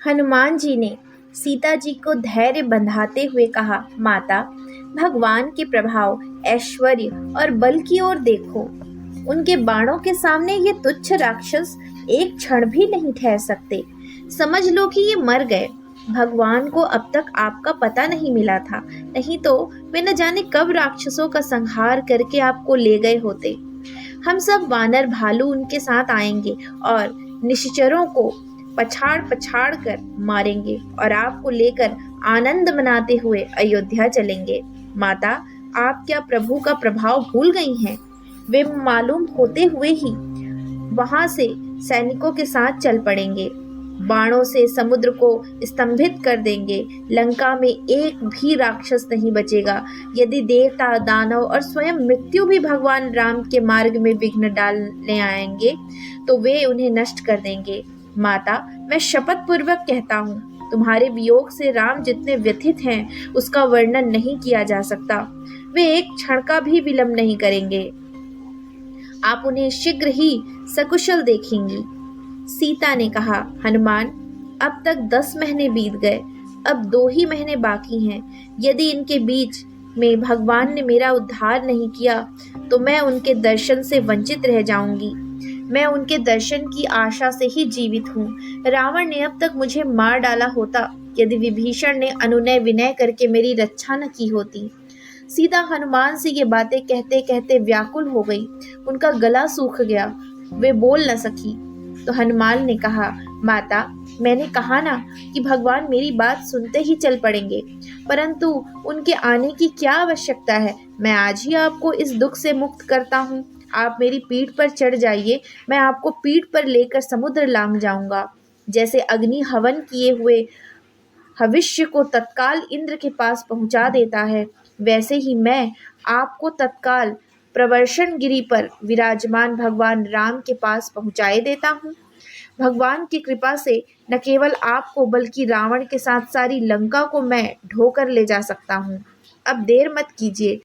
हनुमान जी ने सीता जी को धैर्य बंधाते हुए कहा, माता, भगवान के प्रभाव, ऐश्वर्य और बल की ओर देखो। उनके बाणों के सामने ये तुच्छ राक्षस एक क्षण भी नहीं ठहर सकते। समझ लो कि ये मर गए। भगवान को अब तक आपका पता नहीं मिला था, नहीं तो वे न जाने कब राक्षसों का संहार करके आपको ले गए होते। हम सब वानर भालू उनके साथ आएंगे और निशाचरों को पछाड़ पछाड़ कर मारेंगे और आपको लेकर आनंद मनाते हुए अयोध्या चलेंगे। माता, आप क्या प्रभु का प्रभाव भूल गई हैं? वे मालूम होते हुए ही वहां से सैनिकों के साथ चल पड़ेंगे, बाणों से समुद्र को स्तंभित कर देंगे। लंका में एक भी राक्षस नहीं बचेगा। यदि देवता, दानव और स्वयं मृत्यु भी भगवान राम के मार्ग में विघ्न डालने आएंगे तो वे उन्हें नष्ट कर देंगे। माता, मैं शपथ पूर्वक कहता हूँ, तुम्हारे वियोग से राम जितने व्यथित हैं उसका वर्णन नहीं किया जा सकता। वे एक क्षण का भी विलंब नहीं करेंगे। आप उन्हें शीघ्र ही सकुशल देखेंगी। सीता ने कहा, हनुमान, अब तक 10 महीने बीत गए, अब 2 ही महीने बाकी हैं। यदि इनके बीच में भगवान ने मेरा उद्धार नहीं किया तो मैं उनके दर्शन से वंचित रह जाऊंगी। मैं उनके दर्शन की आशा से ही जीवित हूँ। रावण ने अब तक मुझे मार डाला होता यदि विभीषण ने अनुनय विनय करके मेरी रक्षा न की होती। सीता हनुमान से ये बातें कहते कहते व्याकुल हो गई। उनका गला सूख गया, वे बोल न सकी। तो हनुमान ने कहा, माता, मैंने कहा ना कि भगवान मेरी बात सुनते ही चल पड़ेंगे, परंतु उनके आने की क्या आवश्यकता है? मैं आज ही आपको इस दुख से मुक्त करता हूँ। आप मेरी पीठ पर चढ़ जाइए, मैं आपको पीठ पर लेकर समुद्र लांघ जाऊंगा। जैसे अग्नि हवन किए हुए भविष्य को तत्काल इंद्र के पास पहुंचा देता है, वैसे ही मैं आपको तत्काल प्रवर्षण गिरी पर विराजमान भगवान राम के पास पहुंचाए देता हूँ। भगवान की कृपा से न केवल आपको बल्कि रावण के साथ सारी लंका को मैं ढोकर ले जा सकता हूँ। अब देर मत कीजिए,